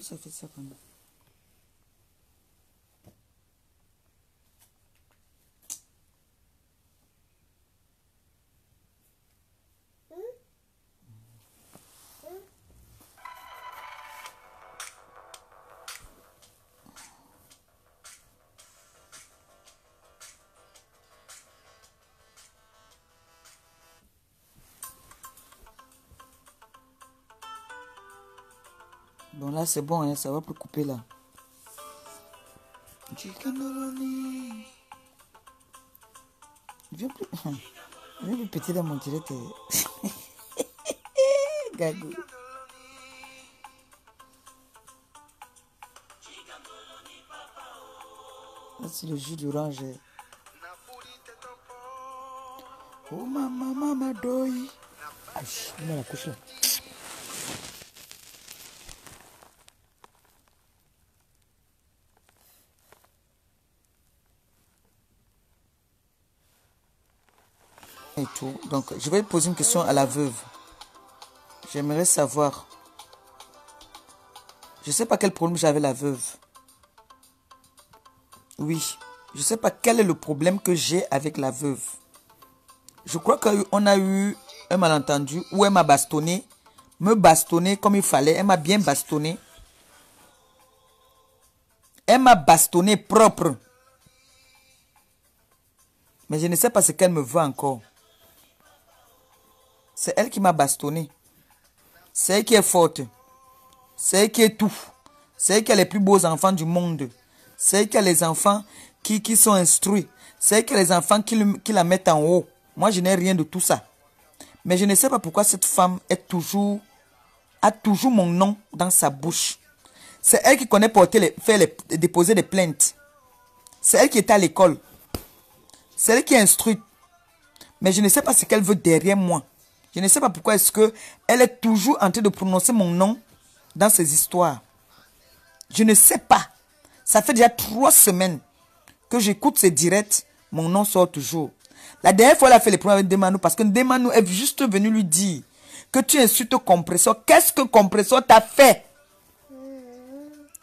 ça fait ça quand même? Bon, là, c'est bon, hein, ça va plus couper, là. Viens plus péter dans mon direct. Gagou. Là, c'est le jus d'orange. Oh, maman, doi. Aïe, il m'a la couche là. Et tout. Donc, je vais poser une question à la veuve. J'aimerais savoir. Je ne sais pas quel problème j'avais la veuve. Oui. Je ne sais pas quel est le problème que j'ai avec la veuve. Je crois qu'on a eu un malentendu où elle m'a bastonné. Me bastonné comme il fallait. Elle m'a bien bastonné. Elle m'a bastonné propre. Mais je ne sais pas ce qu'elle me veut encore. C'est elle qui m'a bastonné. C'est elle qui est forte. C'est elle qui est tout. C'est elle qui a les plus beaux enfants du monde. C'est elle qui a les enfants qui sont instruits. C'est elle qui a les enfants qui la mettent en haut. Moi, je n'ai rien de tout ça. Mais je ne sais pas pourquoi cette femme a toujours mon nom dans sa bouche. C'est elle qui connaît déposer des plaintes. C'est elle qui est à l'école. C'est elle qui est instruite. Mais je ne sais pas ce qu'elle veut derrière moi. Je ne sais pas pourquoi est-ce qu'elle est toujours en train de prononcer mon nom dans ces histoires. Je ne sais pas. Ça fait déjà 3 semaines que j'écoute ces directs. Mon nom sort toujours. La dernière fois, elle a fait les problèmes avec Demanou parce que Demanou est juste venu lui dire que tu insultes Compressor. Qu'est-ce que Compressor t'a fait?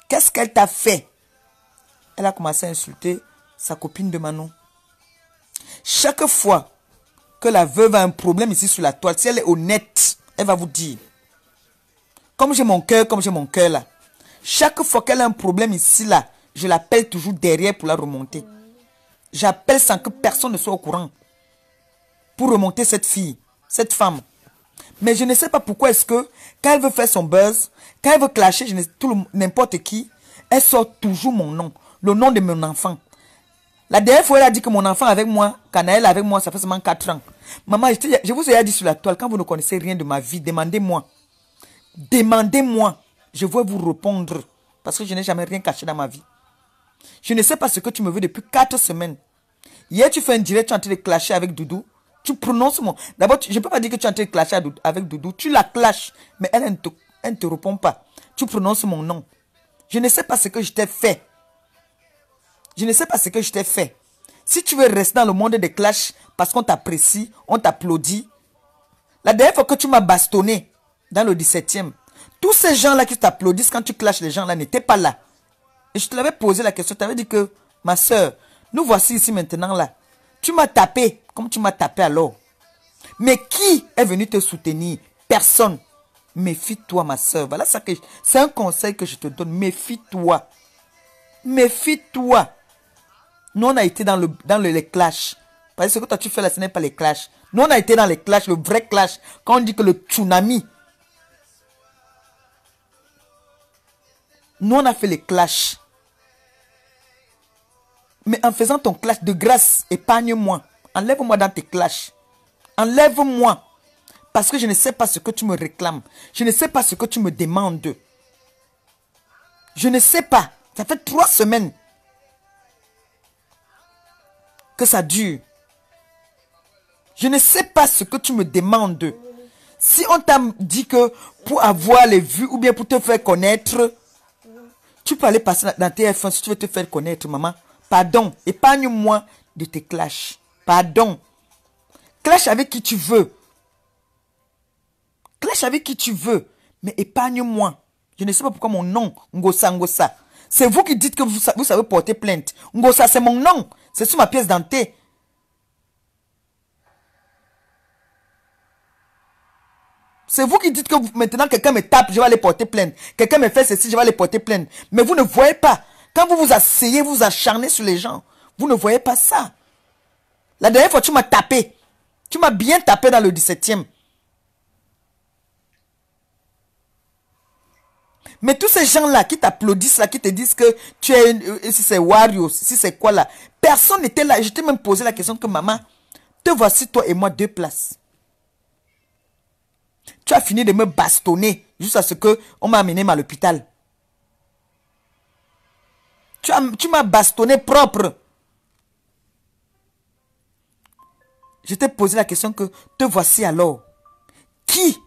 Qu'est-ce qu'elle t'a fait? Elle a commencé à insulter sa copine Demanou. Chaque fois que la veuve a un problème ici sur la toile, si elle est honnête, elle va vous dire. Comme j'ai mon cœur là. Chaque fois qu'elle a un problème ici là, je l'appelle toujours derrière pour la remonter. J'appelle sans que personne ne soit au courant. Pour remonter cette fille, cette femme. Mais je ne sais pas pourquoi est-ce que, quand elle veut faire son buzz, quand elle veut clasher n'importe qui, elle sort toujours mon nom. Le nom de mon enfant. La dernière fois, elle a dit que mon enfant avec moi, Canaël avec moi, ça fait seulement 4 ans. Maman, je vous ai dit sur la toile, quand vous ne connaissez rien de ma vie, demandez-moi. Demandez-moi. Je vais vous répondre. Parce que je n'ai jamais rien caché dans ma vie. Je ne sais pas ce que tu me veux depuis 4 semaines. Hier, tu fais un direct, tu es en train de clasher avec Doudou. Tu prononces mon... D'abord, je ne peux pas dire que tu es en train de clasher avec Doudou. Tu la clashes, mais elle ne te répond pas. Tu prononces mon nom. Je ne sais pas ce que je t'ai fait. Je ne sais pas ce que je t'ai fait. Si tu veux rester dans le monde des clashs parce qu'on t'apprécie, on t'applaudit. La dernière fois que tu m'as bastonné dans le 17e, tous ces gens-là qui t'applaudissent quand tu clashes les gens-là n'étaient pas là. Et je te l'avais posé la question, tu t'avais dit que, ma soeur, nous voici ici maintenant là. Tu m'as tapé comme tu m'as tapé alors. Mais qui est venu te soutenir? Personne. Méfie-toi, ma soeur. Voilà ça que c'est un conseil que je te donne. Méfie-toi. Méfie-toi. Nous, on a été dans les clashs. Parce que toi, tu fais là, ce n'est pas les clashs. Nous, on a été dans les clashs, le vrai clash. Quand on dit que le tsunami. Nous, on a fait les clashs. Mais en faisant ton clash, de grâce, épargne-moi. Enlève-moi dans tes clashs. Enlève-moi. Parce que je ne sais pas ce que tu me réclames. Je ne sais pas ce que tu me demandes. Je ne sais pas. Ça fait 3 semaines que ça dure. Je ne sais pas ce que tu me demandes. Si on t'a dit que pour avoir les vues ou bien pour te faire connaître, tu peux aller passer dans TF1 si tu veux te faire connaître, maman. Pardon, épargne-moi de tes clashs. Pardon. Clash avec qui tu veux. Clash avec qui tu veux. Mais épargne-moi. Je ne sais pas pourquoi mon nom, Ngosa Ngosa. C'est vous qui dites que vous savez porter plainte. Ngosa, c'est mon nom. C'est sur ma pièce d'identité. C'est vous qui dites que maintenant quelqu'un me tape, je vais aller porter plainte. Quelqu'un me fait ceci, je vais aller porter plainte. Mais vous ne voyez pas. Quand vous vous asseyez, vous vous acharnez sur les gens. Vous ne voyez pas ça. La dernière fois, tu m'as tapé. Tu m'as bien tapé dans le 17e. Mais tous ces gens-là qui t'applaudissent, là, qui te disent que tu es, si c'est Wario, si c'est quoi là, personne n'était là. Je t'ai même posé la question que maman, te voici toi et moi 2 places. Tu as fini de me bastonner jusqu'à ce qu'on m'a amené à l'hôpital. Tu m'as bastonné propre. Je t'ai posé la question que te voici alors. Qui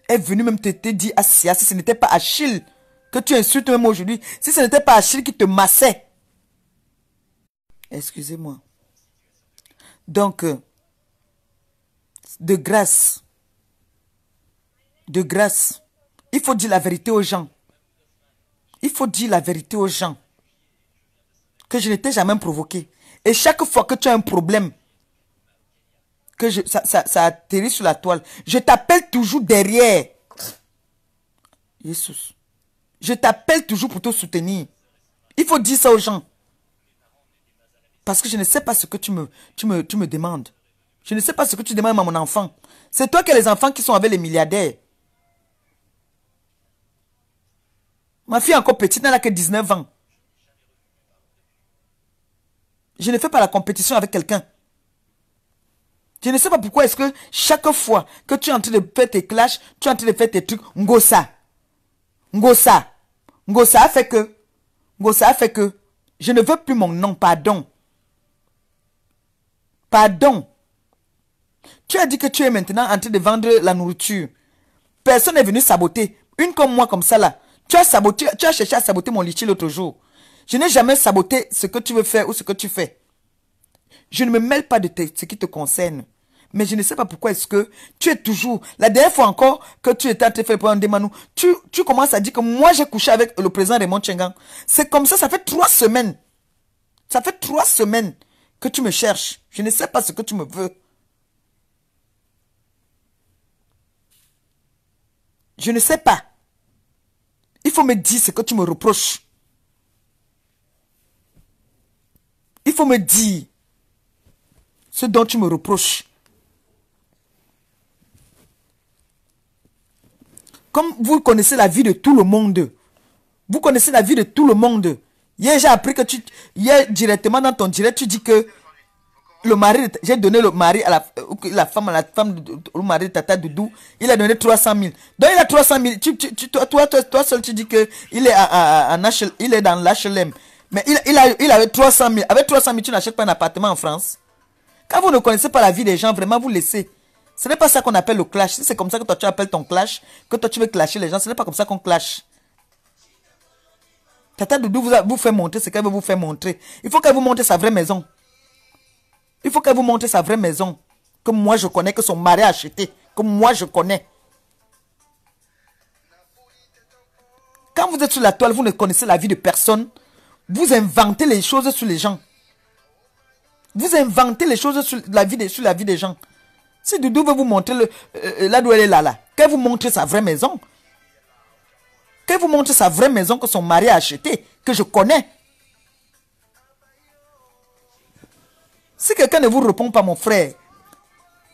est venu même te dire à Sia, si ce n'était pas Achille que tu insultes même aujourd'hui, si ce n'était pas Achille qui te massait. Excusez-moi. Donc, de grâce, il faut dire la vérité aux gens. Il faut dire la vérité aux gens. Que je ne t'ai jamais provoqué. Et chaque fois que tu as un problème, que ça atterrit sur la toile, je t'appelle toujours derrière. Jesus. Je t'appelle toujours pour te soutenir. Il faut dire ça aux gens. Parce que je ne sais pas ce que tu me demandes. Je ne sais pas ce que tu demandes à mon enfant. C'est toi qui as les enfants qui sont avec les milliardaires. Ma fille est encore petite, elle n'a que 19 ans. Je ne fais pas la compétition avec quelqu'un. Je ne sais pas pourquoi est-ce que chaque fois que tu es en train de faire tes clashs, tu es en train de faire tes trucs, Ngosa a fait que, je ne veux plus mon nom, pardon. Pardon. Tu as dit que tu es maintenant en train de vendre la nourriture. Personne n'est venu saboter. Une comme moi, comme ça là. Tu as cherché à saboter mon litchi l'autre jour. Je n'ai jamais saboté ce que tu veux faire ou ce que tu fais. Je ne me mêle pas de ce qui te concerne. Mais je ne sais pas pourquoi est-ce que tu es toujours... La dernière fois encore que tu étais en train de faire le programme Demanou, tu commences à dire que moi j'ai couché avec le président Raymond Tchengang. C'est comme ça fait 3 semaines. Ça fait 3 semaines que tu me cherches. Je ne sais pas ce que tu me veux. Je ne sais pas. Il faut me dire ce que tu me reproches. Il faut me dire ce dont tu me reproches. Comme vous connaissez la vie de tout le monde. Vous connaissez la vie de tout le monde. Hier, j'ai appris que hier, directement dans ton direct, tu dis que le mari, j'ai donné le mari à la femme, le mari de Tata Doudou, il a donné 300 000. Donc il a 300 000. Toi seul, tu dis que il est dans l'HLM. Mais il avait 300 000. Avec 300 000, tu n'achètes pas un appartement en France. Quand vous ne connaissez pas la vie des gens, vraiment, vous laissez. Ce n'est pas ça qu'on appelle le clash. Si c'est comme ça que toi tu appelles ton clash, que toi tu veux clasher les gens, ce n'est pas comme ça qu'on clash. Tata Doudou vous fait montrer ce qu'elle veut vous faire montrer. Il faut qu'elle vous montre sa vraie maison. Il faut qu'elle vous montre sa vraie maison. Que moi je connais, que son mari a acheté. Que moi je connais. Quand vous êtes sur la toile, vous ne connaissez la vie de personne. Vous inventez les choses sur les gens. Vous inventez les choses sur la vie des gens. Si Doudou veut vous montrer là d'où elle est là, qu'elle vous montre sa vraie maison. Qu'elle vous montre sa vraie maison que son mari a acheté, que je connais. Si quelqu'un ne vous répond pas, mon frère,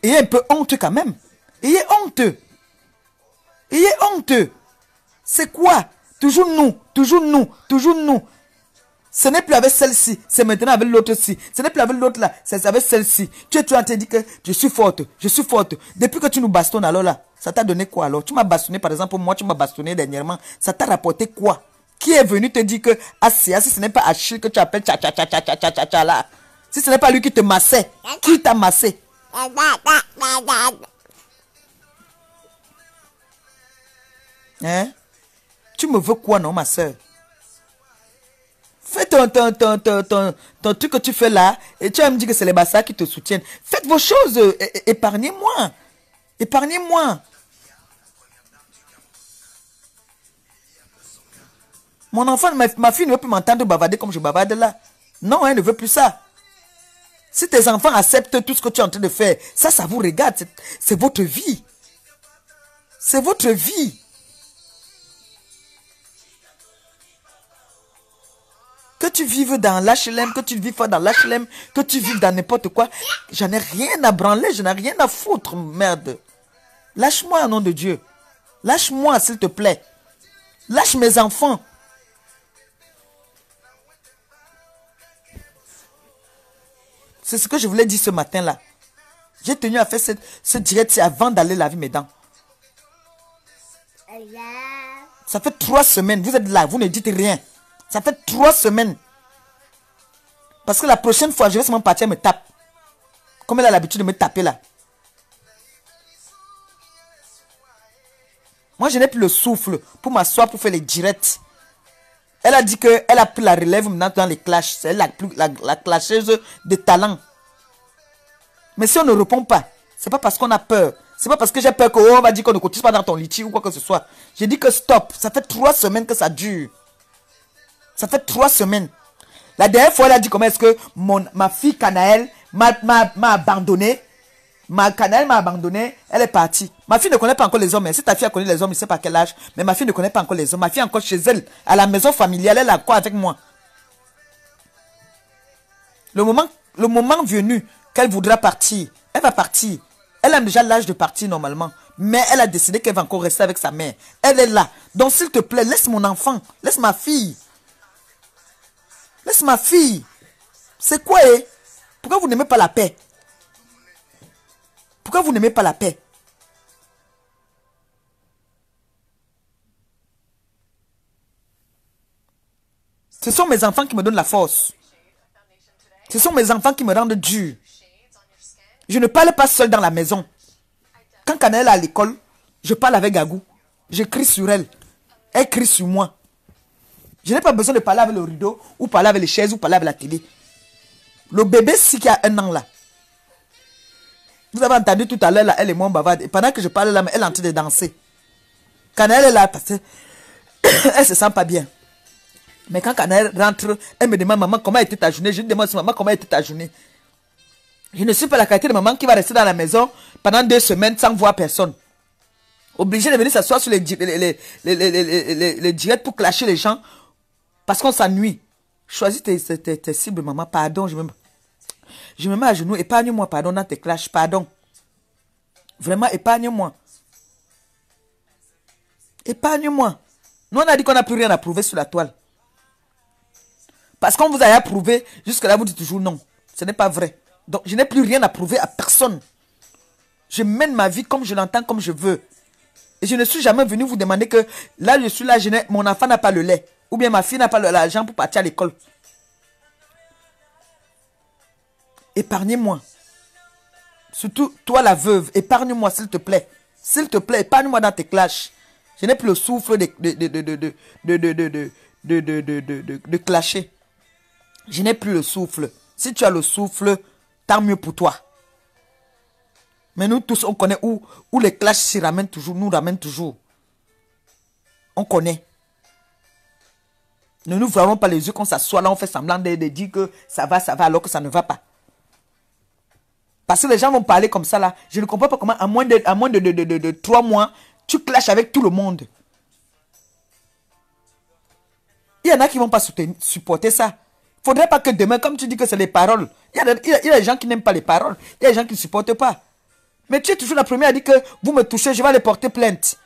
ayez un peu honte quand même. Ayez honte. Ayez honte. C'est quoi? Toujours nous, toujours nous, toujours nous. Ce n'est plus avec celle-ci, c'est maintenant avec l'autre-ci. Ce n'est plus avec l'autre là, c'est avec celle-ci. Tu es en train de dire que je suis forte, je suis forte. Depuis que tu nous bastonnes alors là, ça t'a donné quoi alors? Tu m'as bastonné par exemple, moi tu m'as bastonné dernièrement. Ça t'a rapporté quoi? Qui est venu te dire que si ce n'est pas Achille que tu appelles tcha là, si ce n'est pas lui qui te massait, qui t'a massé? Hein? Tu me veux quoi non ma soeur? Fais ton truc que tu fais là, et tu vas me dire que c'est les bassards qui te soutiennent. Faites vos choses, épargnez-moi. Épargnez-moi. Mon enfant, ma fille ne veut plus m'entendre bavarder comme je bavarde là. Non, elle ne veut plus ça. Si tes enfants acceptent tout ce que tu es en train de faire, ça vous regarde. C'est votre vie. C'est votre vie. Que tu vives dans l'HLM, que tu vives pas dans l'HLM, que tu vives dans n'importe quoi, j'en ai rien à branler, je n'ai rien à foutre, merde. Lâche-moi au nom de Dieu. Lâche-moi, s'il te plaît. Lâche mes enfants. C'est ce que je voulais dire ce matin-là. J'ai tenu à faire ce direct avant d'aller laver mes dents. Ça fait 3 semaines, vous êtes là, vous ne dites rien. Ça fait 3 semaines. Parce que la prochaine fois, je vais seulement partir, elle me tape. Comme elle a l'habitude de me taper là. Moi, je n'ai plus le souffle pour m'asseoir, pour faire les directs. Elle a dit qu'elle a pris la relève maintenant dans les clashs. C'est elle la clasheuse de talent. Mais si on ne répond pas, c'est pas parce qu'on a peur. C'est pas parce que j'ai peur qu'on va dire qu'on ne cotise pas dans ton litchi ou quoi que ce soit. J'ai dit que stop. Ça fait 3 semaines que ça dure. Ça fait 3 semaines. La dernière fois, elle a dit comment est-ce que ma fille Canaël m'a abandonné. Canaël m'a abandonné. Elle est partie. Ma fille ne connaît pas encore les hommes. Mais si ta fille a connu les hommes, je ne sais pas quel âge. Mais ma fille ne connaît pas encore les hommes. Ma fille est encore chez elle, à la maison familiale. Elle est encore avec moi. Le moment venu qu'elle voudra partir, elle va partir. Elle a déjà l'âge de partir normalement. Mais elle a décidé qu'elle va encore rester avec sa mère. Elle est là. Donc s'il te plaît, laisse mon enfant. Laisse ma fille. Laisse ma fille. C'est quoi, Pourquoi vous n'aimez pas la paix? Pourquoi vous n'aimez pas la paix? Ce sont mes enfants qui me donnent la force. Ce sont mes enfants qui me rendent dur. Je ne parle pas seul dans la maison. Quand Canaël est à l'école, je parle avec Gagou. Je crie sur elle. Elle crie sur moi. Je n'ai pas besoin de parler avec le rideau, ou parler avec les chaises, ou parler avec la télé. Le bébé, si qui a 1 an là. Vous avez entendu tout à l'heure, là, elle est moins bavarde. Et pendant que je parle là, elle est en train de danser. Canaël est là parce qu'elle se sent pas bien. Mais quand Canaël rentre, elle me demande, maman, comment était ta journée? Je lui demande, maman, comment était ta journée? Je ne suis pas la qualité de maman qui va rester dans la maison pendant 2 semaines sans voir personne. Obligé de venir s'asseoir sur les directs pour clasher les gens parce qu'on s'ennuie. Choisis tes cibles, maman. Pardon, je me mets à genoux. Épargne-moi, pardon, dans tes clashs. Pardon. Vraiment, épargne-moi. Épargne-moi. Nous, on a dit qu'on n'a plus rien à prouver sur la toile. Parce qu'on vous a rien prouvé, jusque-là, vous dites toujours non. Ce n'est pas vrai. Donc, je n'ai plus rien à prouver à personne. Je mène ma vie comme je l'entends, comme je veux. Et je ne suis jamais venu vous demander que là, je suis là, mon enfant n'a pas le lait. Ou bien ma fille n'a pas l'argent pour partir à l'école. Épargnez-moi. Surtout, toi la veuve, épargne-moi s'il te plaît. S'il te plaît, épargne-moi dans tes clashs. Je n'ai plus le souffle de clasher. Je n'ai plus le souffle. Si tu as le souffle, tant mieux pour toi. Mais nous tous, on connaît où les clashs s'y ramènent toujours, nous ramènent toujours. On connaît. Ne nous voyons pas les yeux quand ça soit là, on fait semblant de dire que ça va, alors que ça ne va pas. Parce que les gens vont parler comme ça là. Je ne comprends pas comment, à moins de 3 mois, tu clashes avec tout le monde. Il y en a qui ne vont pas supporter ça. Il ne faudrait pas que demain, comme tu dis que c'est les paroles, il y a des gens qui n'aiment pas les paroles. Il y a des gens qui ne supportent pas. Mais tu es toujours la première à dire que vous me touchez, je vais aller porter plainte.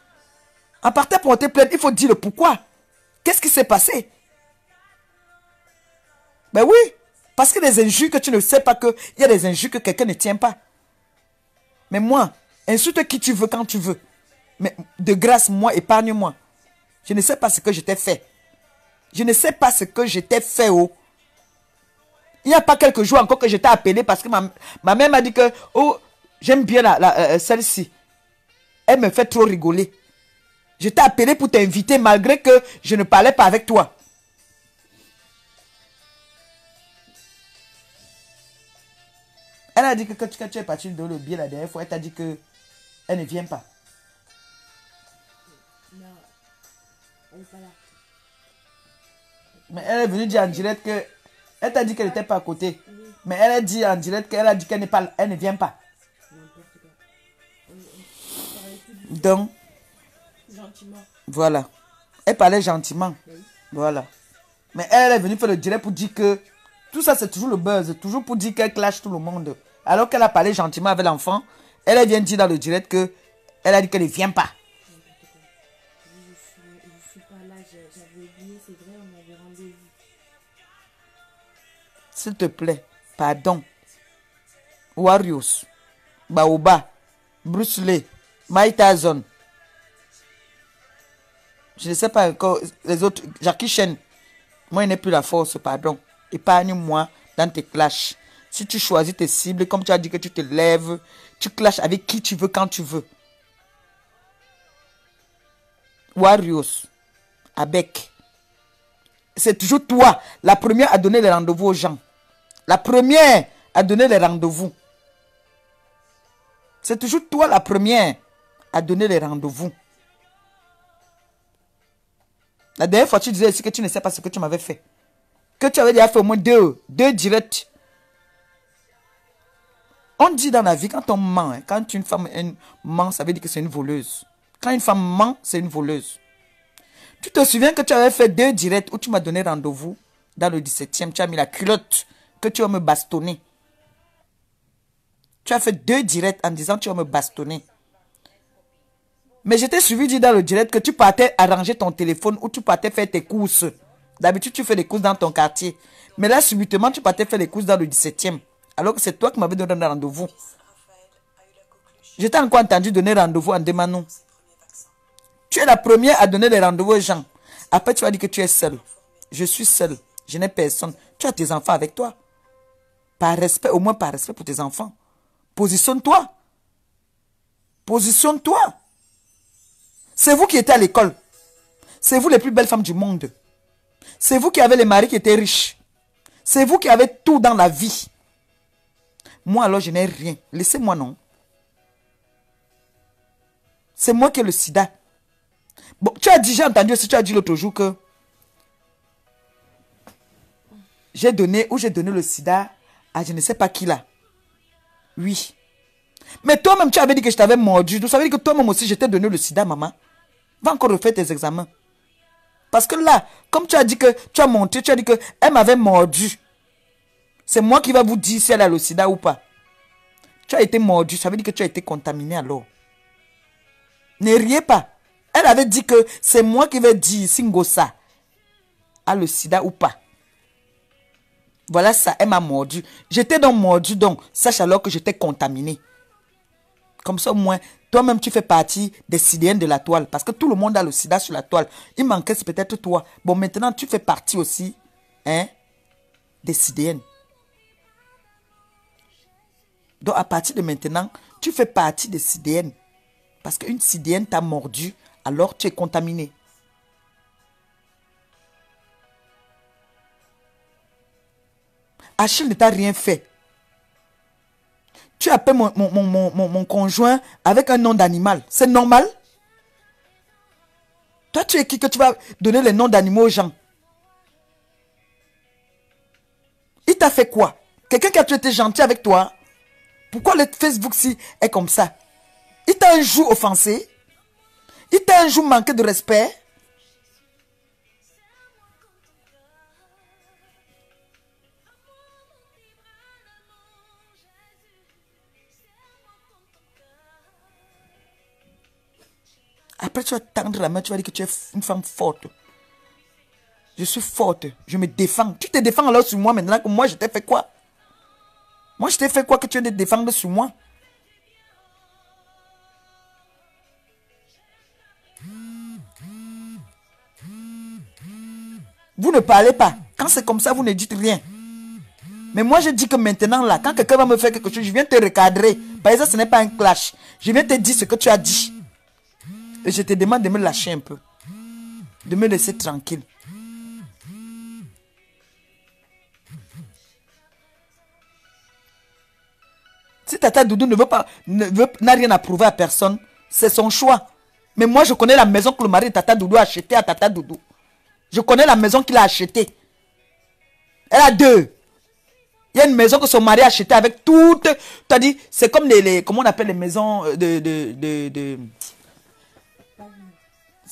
En partant porter plainte, il faut dire le pourquoi. Qu'est-ce qui s'est passé? Ben oui, parce qu'il y a des injures que tu ne sais pas qu'il y a des injures que quelqu'un ne tient pas. Mais moi, insulte qui tu veux quand tu veux. Mais de grâce, moi, épargne-moi. Je ne sais pas ce que je t'ai fait. Je ne sais pas ce que je t'ai fait, oh. Il n'y a pas quelques jours encore que je t'ai appelé parce que ma mère m'a dit que, oh, j'aime bien celle-ci. Elle me fait trop rigoler. Je t'ai appelé pour t'inviter malgré que je ne parlais pas avec toi. Elle a dit que quand tu es parti dans le billet la dernière fois, elle t'a dit que elle ne vient pas. Non, elle n'est pas là. Mais elle est venue dire en direct que... Elle t'a dit qu'elle n'était pas à côté. Mais elle a dit en direct qu'elle a dit qu'elle n'est pas, elle ne vient pas. Donc, Gentiment. voilà. Elle parlait gentiment. Voilà. Mais elle est venue faire le direct pour dire que tout ça, c'est toujours le buzz. Toujours pour dire qu'elle clash tout le monde. Alors qu'elle a parlé gentiment avec l'enfant, elle vient dire dans le direct que elle a dit qu'elle ne vient pas. Je suis pas là, j'avais oublié, c'est vrai, on avait rendez-vous. S'il te plaît, pardon. Warriors, Baoba, Bruce Lee, Mike Tyson. Je ne sais pas encore les autres. Jackie Chan. Moi, il n'ai plus la force, pardon. Épargne-moi dans tes clashs. Si tu choisis tes cibles, comme tu as dit que tu te lèves, tu clashes avec qui tu veux quand tu veux. Warriors, Avec. C'est toujours toi, la première à donner les rendez-vous aux gens. La première à donner les rendez-vous. C'est toujours toi la première à donner les rendez-vous. La dernière fois, tu disais aussi que tu ne sais pas ce que tu m'avais fait. Que tu avais déjà fait au moins deux directs. On dit dans la vie, quand on ment, hein, quand une femme ment, ça veut dire que c'est une voleuse. Quand une femme ment, c'est une voleuse. Tu te souviens que tu avais fait 2 directs où tu m'as donné rendez-vous dans le 17e. Tu as mis la culotte que tu vas me bastonner. Tu as fait 2 directs en disant que tu vas me bastonner. Mais je t'ai suivi dire dans le direct que tu partais arranger ton téléphone ou tu partais faire tes courses. D'habitude, tu fais des courses dans ton quartier. Mais là, subitement, tu partais faire les courses dans le 17e. Alors que c'est toi qui m'avais donné rendez-vous. Je t'ai encore entendu donner rendez-vous en Demanou. Tu es la première à donner les rendez-vous aux gens. Après, tu vas dire que tu es seule. Je suis seule. Je n'ai personne. Tu as tes enfants avec toi. Par respect, au moins par respect pour tes enfants. Positionne-toi. Positionne-toi. C'est vous qui étiez à l'école. C'est vous les plus belles femmes du monde. C'est vous qui avez les maris qui étaient riches. C'est vous qui avez tout dans la vie. Moi alors, je n'ai rien. Laissez-moi non. C'est moi qui ai le sida. Bon, tu as dit, j'ai entendu aussi, tu as dit l'autre jour que j'ai donné le sida à je ne sais pas qui là. Oui. Mais toi-même, tu avais dit que je t'avais mordu. Donc ça veut dire que toi-même aussi, je t'ai donné le sida, maman. Va encore refaire tes examens. Parce que là, comme tu as dit que tu as monté, tu as dit que elle m'avait mordu. C'est moi qui va vous dire si elle a le sida ou pas. Tu as été mordu, ça veut dire que tu as été contaminé alors. Ne riez pas. Elle avait dit que c'est moi qui vais dire si Ngosa a le sida ou pas. Voilà ça, elle m'a mordu. J'étais donc mordu, donc sache alors que j'étais contaminé. Comme ça au moins, toi-même tu fais partie des sidéennes de la toile. Parce que tout le monde a le sida sur la toile. Il manquait peut-être toi. Bon, maintenant tu fais partie aussi des sidéennes. Donc à partir de maintenant, tu fais partie des sidéennes. Parce qu'une sidéenne t'a mordu, alors tu es contaminé. Achille ne t'a rien fait. Tu appelles mon conjoint avec un nom d'animal. C'est normal? Toi, tu es qui que tu vas donner les noms d'animaux aux gens? Il t'a fait quoi? Quelqu'un qui a été gentil avec toi? Pourquoi le Facebook-ci est comme ça? Il t'a un jour offensé? Il t'a un jour manqué de respect? Après, tu vas tendre la main, tu vas dire que tu es une femme forte. Je suis forte, je me défends. Tu te défends alors sur moi maintenant que moi je t'ai fait quoi? Moi je t'ai fait quoi que tu veux te défendre sur moi? Vous ne parlez pas. Quand c'est comme ça, vous ne dites rien. Mais moi je dis que maintenant là, quand quelqu'un va me faire quelque chose, je viens te recadrer. Par exemple, ce n'est pas un clash. Je viens te dire ce que tu as dit. Et je te demande de me lâcher un peu. De me laisser tranquille. Si Tata Doudou n'a rien à prouver à personne, c'est son choix. Mais moi, je connais la maison que le mari de Tata Doudou a achetée à Tata Doudou. Je connais la maison qu'il a achetée. Elle a deux. Il y a une maison que son mari a achetée avec toutes... Tu as dit, c'est comme les... Comment on appelle les maisons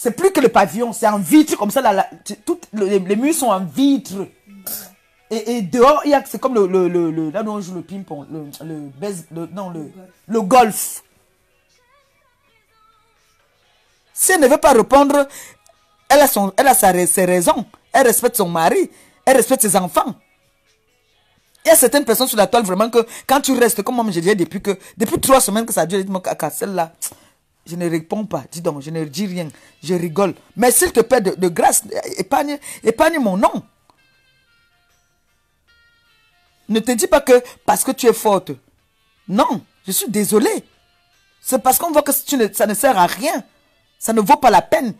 c'est plus que le pavillon, c'est en vitre comme ça. Toutes les murs sont en vitre. Et dehors, c'est comme là où on joue le ping-pong, le golf. Si elle ne veut pas répondre, elle a ses raisons. Elle respecte son mari, elle respecte ses enfants. Il y a certaines personnes sur la toile vraiment que quand tu restes, comme moi je disais depuis 3 semaines que ça dure, dis-moi qu'à celle-là, je ne réponds pas, dis donc, je ne dis rien, je rigole. Mais s'il te plaît, de grâce, épargne mon nom. Ne te dis pas que parce que tu es forte. Non, je suis désolé. C'est parce qu'on voit que ça ne sert à rien. Ça ne vaut pas la peine.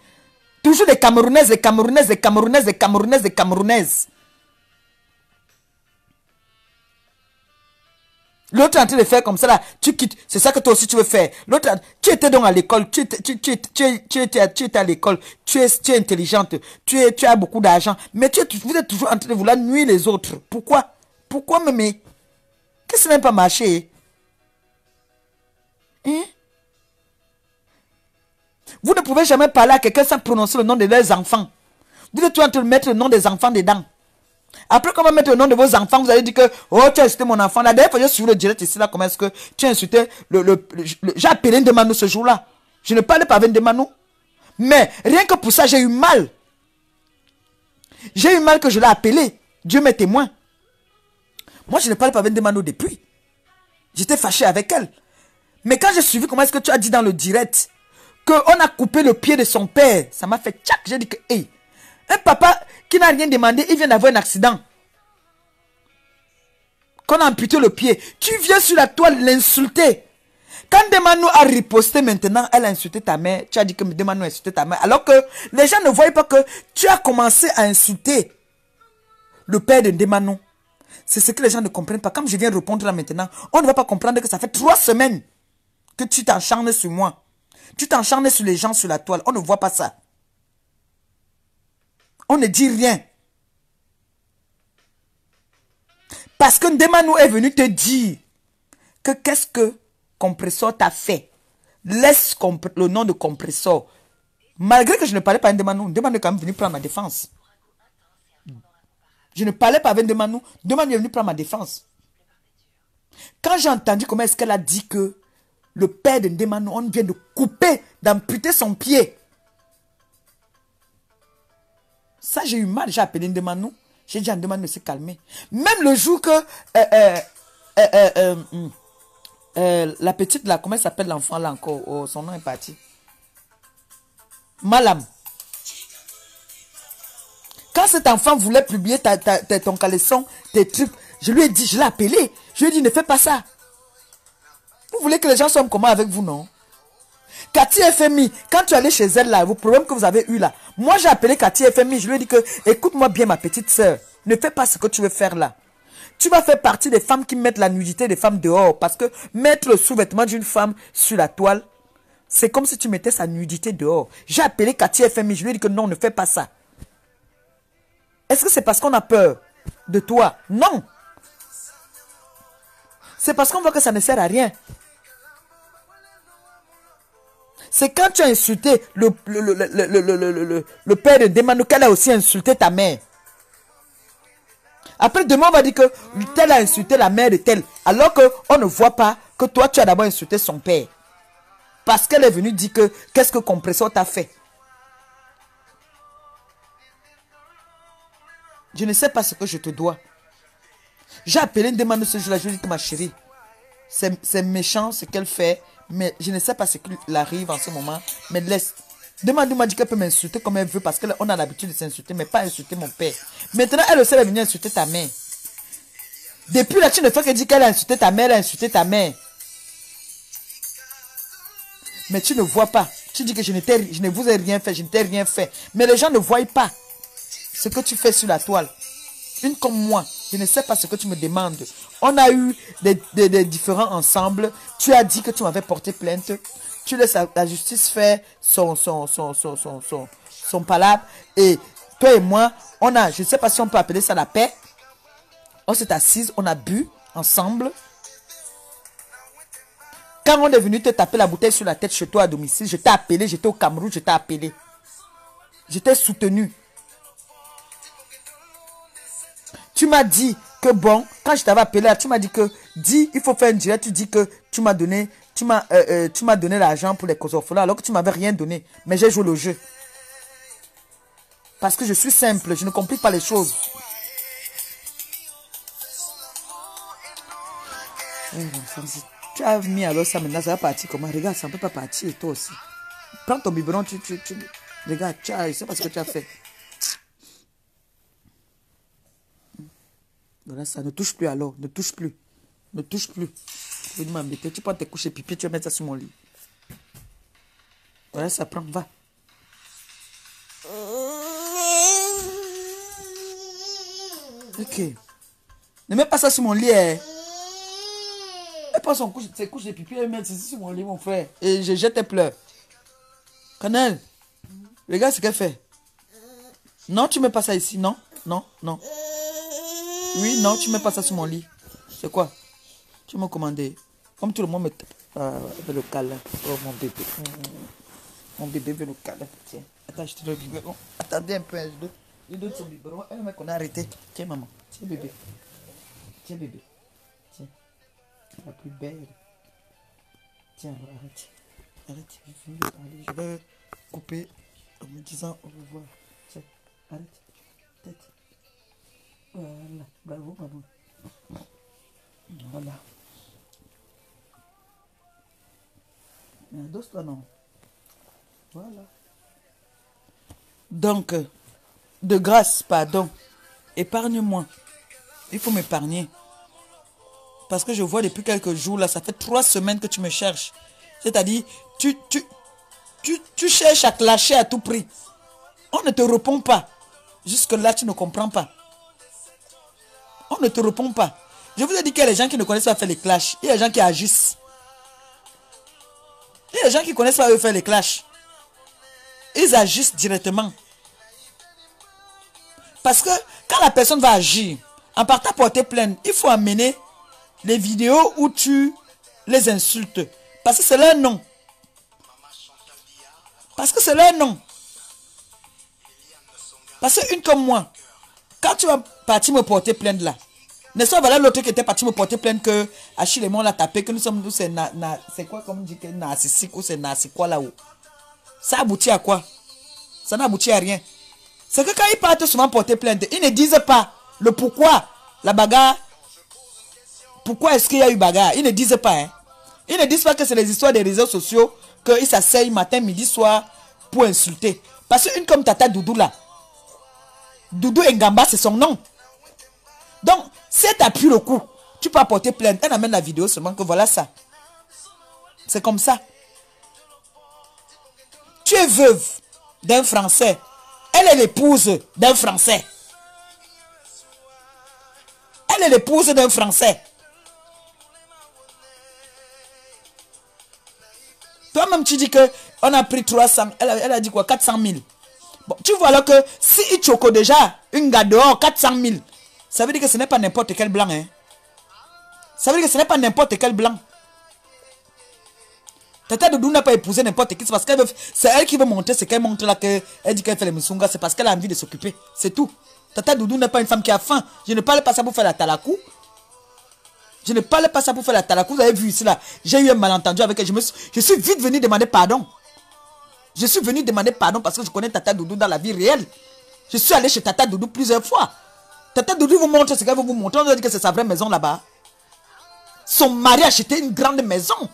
Toujours des Camerounaises, des Camerounaises, des Camerounaises, des Camerounaises, des Camerounaises. L'autre est en train de faire comme ça là, tu quittes, c'est ça que toi aussi tu veux faire. L'autre, tu étais donc à l'école, tu étais à l'école, tu es intelligente, tu as beaucoup d'argent, mais vous êtes toujours en train de vouloir nuire les autres. Pourquoi? Pourquoi m'aimer? Qu'est-ce qui n'a pas marché? Hein? Vous ne pouvez jamais parler à quelqu'un sans prononcer le nom de leurs enfants. Vous êtes toujours en train de mettre le nom des enfants dedans. Après qu'on va mettre le nom de vos enfants, vous allez dire que oh, tu as insulté mon enfant. La dernière fois, je suis le direct ici, là, comment est-ce que tu as insulté j'ai appelé Ndemanou ce jour-là. Je ne parlais pas avec Ndemanou. Mais rien que pour ça, j'ai eu mal. J'ai eu mal que je l'ai appelé. Dieu m'est témoin. Moi, je ne parlais pas avec Ndemanou depuis. J'étais fâché avec elle. Mais quand j'ai suivi comment est-ce que tu as dit dans le direct qu'on a coupé le pied de son père, ça m'a fait tchac. J'ai dit que, hey, un papa qui n'a rien demandé, il vient d'avoir un accident. Qu'on a amputé le pied. Tu viens sur la toile l'insulter. Quand Ndemanou a riposté maintenant, elle a insulté ta mère. Tu as dit que Ndemanou a insulté ta mère. Alors que les gens ne voyaient pas que tu as commencé à insulter le père de Ndemanou. C'est ce que les gens ne comprennent pas. Comme je viens répondre là maintenant, on ne va pas comprendre que ça fait 3 semaines que tu t'encharnes sur moi. Tu t'encharnes sur les gens sur la toile. On ne voit pas ça. On ne dit rien. Parce que Ndemanou est venu te dire que qu'est-ce que Compressor t'a fait. Laisse le nom de Compressor. Malgré que je ne parlais pas à Ndemanou, Ndemanou est quand même venu prendre ma défense. Je ne parlais pas avec Ndemanou. Ndemanou est venu prendre ma défense. Quand j'ai entendu comment est-ce qu'elle a dit que le père de Ndemanou, on vient de couper, d'amputer son pied. Ça, j'ai eu mal. J'ai appelé Ndemanou. J'ai dit à Ndemanou de se calmer. Même le jour que la petite là, comment elle s'appelle l'enfant là encore? Oh, son nom est parti. Malam. Quand cet enfant voulait publier ton caleçon, tes trucs, je lui ai dit, je l'ai appelé. Je lui ai dit, ne fais pas ça. Vous voulez que les gens soient comment avec vous, non? Cathy FMI, quand tu allais chez elle là, vos problèmes que vous avez eu là, moi j'ai appelé Cathy FMI, je lui ai dit que, écoute-moi bien ma petite soeur, ne fais pas ce que tu veux faire là. Tu vas faire partie des femmes qui mettent la nudité des femmes dehors, parce que mettre le sous-vêtement d'une femme sur la toile, c'est comme si tu mettais sa nudité dehors. J'ai appelé Cathy FMI, je lui ai dit que non, ne fais pas ça. Est-ce que c'est parce qu'on a peur de toi? Non. C'est parce qu'on voit que ça ne sert à rien. C'est quand tu as insulté le père de Ndemanou qu'elle a aussi insulté ta mère. Après, demain, on va dire que tel a insulté la mère de tel. Alors qu'on ne voit pas que toi, tu as d'abord insulté son père. Parce qu'elle est venue dire que qu'est-ce que Compressor t'a fait. Je ne sais pas ce que je te dois. J'ai appelé Ndemanou ce jour-là, je lui ai dit que ma chérie, c'est méchant ce qu'elle fait, mais je ne sais pas ce qui arrive en ce moment, mais laisse. Ndemanou m'a dit qu'elle peut m'insulter comme elle veut parce qu'on a l'habitude de s'insulter, mais pas insulter mon père. Maintenant, elle aussi elle est venue insulter ta mère. Depuis là, tu ne fais que dire qu'elle a insulté ta mère, elle a insulté ta mère. Mais tu ne vois pas. Tu dis que je ne vous ai rien fait, je ne t'ai rien fait. Mais les gens ne voient pas ce que tu fais sur la toile. Une comme moi, je ne sais pas ce que tu me demandes. On a eu des différends ensemble. Tu as dit que tu m'avais porté plainte. Tu laisses la justice faire son palabre. Et toi et moi, on a, je ne sais pas si on peut appeler ça la paix. On s'est assise, on a bu ensemble. Quand on est venu te taper la bouteille sur la tête chez toi à domicile, je t'ai appelé, j'étais au Cameroun, je t'ai appelé. Je t'ai soutenu. Tu m'as dit que bon, quand je t'avais appelé, tu m'as dit que, dis, il faut faire un direct, tu dis que tu m'as donné, donné l'argent pour les causes orphelins alors que tu m'avais rien donné. Mais j'ai joué le jeu. Parce que je suis simple, je ne complique pas les choses. Tu as mis alors ça maintenant, ça va partir comment? Regarde, ça ne peut pas partir, toi aussi. Prends ton biberon, regarde, c'est pas ce que tu as fait. Voilà, ça ne touche plus alors, ne touche plus. Ne touche plus. Tu veux m'embêter, tu prends tes couches et pipi, tu vas mettre ça sur mon lit. Voilà, ça prend, va. Ok. Ne mets pas ça sur mon lit, hein. Elle prend ses couches de pipi et met ceci sur mon lit, mon frère. Et je jette tes pleurs. Canel, regarde ce qu'elle fait. Non, tu mets pas ça ici, non, non, non. Oui, non, tu mets pas ça sur mon lit. C'est quoi? Tu m'as commandé. Comme tout le monde veut le câlin. Oh, mon bébé. Mon bébé veut le câlin. Tiens, attends, je te donne le biberon. Attendez un peu, je donne son biberon. Elle m'a qu'on a arrêté. Tiens, maman. Tiens, bébé. Tiens, bébé. Tiens. La plus belle. Tiens, arrête. Arrête. Je finis de parler. Je vais couper en me disant au revoir. Tiens, arrête. Tête. Voilà. Bravo, maman. Voilà. Dos-toi, non. Voilà. Donc, de grâce, pardon. Épargne-moi. Il faut m'épargner. Parce que je vois depuis quelques jours, là, ça fait 3 semaines que tu me cherches. C'est-à-dire, tu cherches à te lâcher à tout prix. On ne te répond pas. Jusque-là, tu ne comprends pas. On ne te répond pas. Je vous ai dit qu'il y a des gens qui ne connaissent pas faire les clashs. Il y a des gens qui agissent. Il y a des gens qui ne connaissent pas faire les clashs. Ils agissent directement. Parce que quand la personne va agir, en partant porter plainte, il faut amener les vidéos où tu les insultes. Parce que c'est leur nom. Parce que c'est leur nom. Parce qu'une comme moi, quand tu vas partir me porter plainte là, n'est-ce pas, voilà l'autre qui était parti me porter plainte que Achille et moi on l'a tapé, que nous sommes tous, c'est quoi comme on dit que narcissique ou c'est narcissique quoi là-haut. Ça aboutit à quoi? Ça n'aboutit à rien. C'est que quand ils partent souvent porter plainte, ils ne disent pas le pourquoi la bagarre. Pourquoi est-ce qu'il y a eu bagarre? Ils ne disent pas. Hein. Ils ne disent pas que c'est les histoires des réseaux sociaux, qu'ils s'asseyent matin, midi, soir pour insulter. Parce qu'une comme Tata Doudou là, Doudou Ngamba c'est son nom. Donc, si tu appuies le coup, tu peux apporter plainte. Elle amène la vidéo seulement que voilà ça. C'est comme ça. Tu es veuve d'un Français. Elle est l'épouse d'un Français. Elle est l'épouse d'un Français. Toi-même, tu dis que on a pris 300. Elle a dit quoi? 400 000. Bon, tu vois là que si il choque déjà une gars dehors, 400 000. Ça veut dire que ce n'est pas n'importe quel blanc. Hein? Ça veut dire que ce n'est pas n'importe quel blanc. Tata Doudou n'a pas épousé n'importe qui. C'est parce qu'elle veut. C'est elle qui veut montrer ce qu'elle montre là. Elle dit qu'elle fait les misunga. C'est parce qu'elle a envie de s'occuper. C'est tout. Tata Doudou n'est pas une femme qui a faim. Je ne parle pas ça pour faire la talakou. Je ne parle pas ça pour faire la talakou. Vous avez vu ici là. J'ai eu un malentendu avec elle. Je suis vite venu demander pardon. Je suis venu demander pardon parce que je connais Tata Doudou dans la vie réelle. Je suis allé chez Tata Doudou plusieurs fois. Tata Doudou vous montre ce qu'elle veut vous montrer. On a dit que c'est sa vraie maison là-bas. Son mari a acheté une grande maison.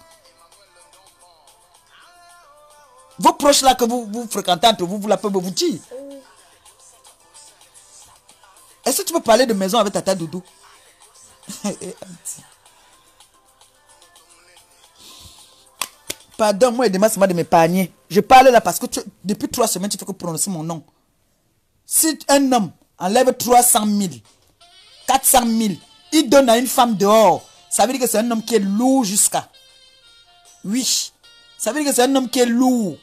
Vos proches là que vous fréquentez entre vous, vous la peuvent vous dire. Est-ce que tu peux parler de maison avec Tata Doudou? Pardon, moi, il demande seulement de m'épargner. Je parle là parce que depuis 3 semaines, tu fais que prononcer mon nom. Si un homme enlève 300 000, 400 000, il donne à une femme dehors, ça veut dire que c'est un homme qui est lourd jusqu'à. Oui. Ça veut dire que c'est un homme qui est lourd.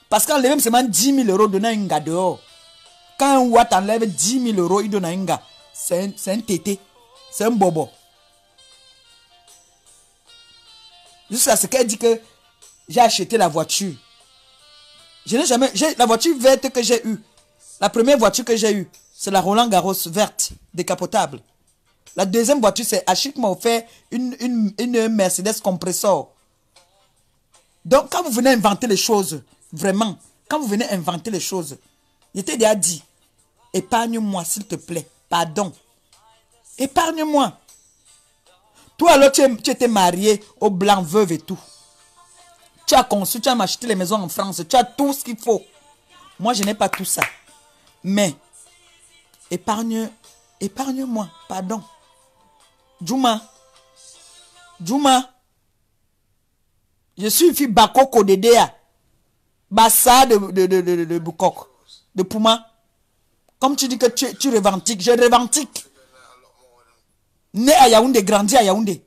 Parce qu'enlever seulement 10 000 euros, donner à un gars dehors. Quand un Watt enlève 10 000 euros, il donne à un gars. C'est un tété. C'est un bobo. Jusqu'à ce qu'elle dit que j'ai acheté la voiture. Je n'ai jamais... La voiture verte que j'ai eue, la première voiture que j'ai eue, c'est la Roland Garros verte, décapotable. La deuxième voiture, c'est Achille qui m'a offert une Mercedes compressor. Donc, quand vous venez inventer les choses, vraiment, quand vous venez inventer les choses, je t'ai déjà dit, épargne-moi, s'il te plaît. Pardon. Épargne-moi. Toi, alors, tu étais marié au blanc, veuve et tout. Tu as conçu, tu as acheté les maisons en France, tu as tout ce qu'il faut. Moi, je n'ai pas tout ça. Mais, épargne-moi, pardon. Djouma. Je suis une fille Bakoko de Dea. Bassa de Bukok. De Pouma. Comme tu dis que tu revendiques, je revendique. Né à Yaoundé, grandi à Yaoundé.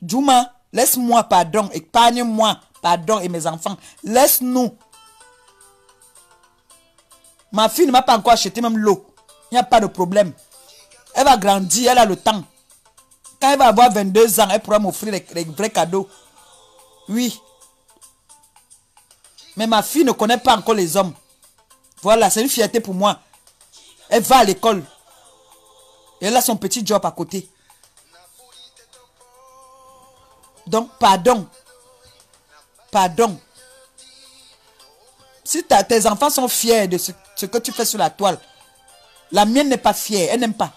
Djouma, laisse-moi, pardon. Épargne-moi, pardon, et mes enfants. Laisse-nous. Ma fille ne m'a pas encore acheté même l'eau. Il n'y a pas de problème. Elle va grandir, elle a le temps. Quand elle va avoir 22 ans, elle pourra m'offrir les vrais cadeaux. Oui. Mais ma fille ne connaît pas encore les hommes. Voilà, c'est une fierté pour moi. Elle va à l'école. Et elle a son petit job à côté. Donc, pardon. Pardon. Si tes enfants sont fiers de ce que tu fais sur la toile, la mienne n'est pas fière, elle n'aime pas.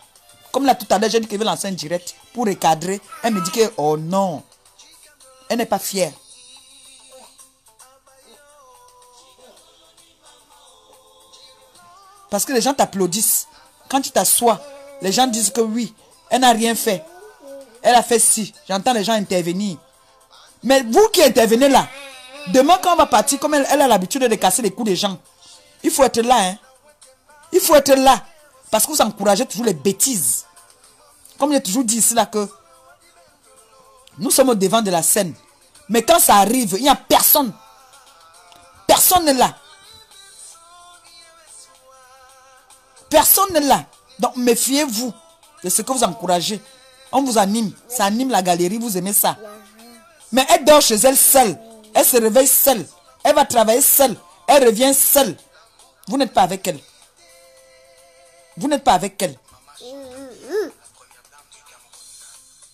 Comme là tout à l'heure, j'ai dit qu'elle veut lancer un direct pour recadrer. Elle me dit que, oh non, elle n'est pas fière. Parce que les gens t'applaudissent. Quand tu t'assois, les gens disent que oui, elle n'a rien fait. Elle a fait ci. J'entends les gens intervenir. Mais vous qui intervenez là, demain quand on va partir, comme elle a l'habitude de casser les coups des gens, il faut être là. Hein? Il faut être là. Parce que vous encouragez toujours les bêtises. Comme j'ai toujours dit ici là que nous sommes au devant de la scène. Mais quand ça arrive, il n'y a personne. Personne n'est là. Personne n'est là. Donc méfiez-vous de ce que vous encouragez. On vous anime. Ça anime la galerie. Vous aimez ça. Mais elle dort chez elle seule. Elle se réveille seule. Elle va travailler seule. Elle revient seule. Vous n'êtes pas avec elle. Vous n'êtes pas avec elle.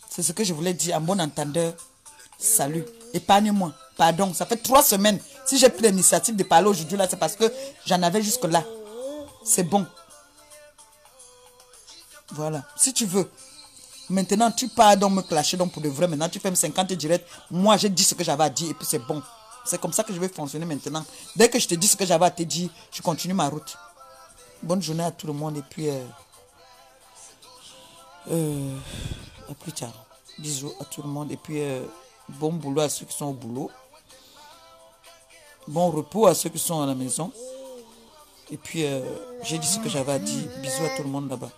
C'est ce que je voulais dire en bon entendeur. Salut. Épargne-moi. Pardon. Ça fait 3 semaines. Si j'ai pris l'initiative de parler aujourd'hui là, c'est parce que j'en avais jusque là. C'est bon. Voilà. Si tu veux. Maintenant, tu pars donc me clasher donc pour de vrai. Maintenant, tu fais 50 directs. Moi, j'ai dit ce que j'avais à dire et puis c'est bon. C'est comme ça que je vais fonctionner maintenant. Dès que je te dis ce que j'avais à te dire, je continue ma route. Bonne journée à tout le monde et puis à plus tard. Bisous à tout le monde et puis bon boulot à ceux qui sont au boulot. Bon repos à ceux qui sont à la maison. Et puis j'ai dit ce que j'avais à dire. Bisous à tout le monde là-bas.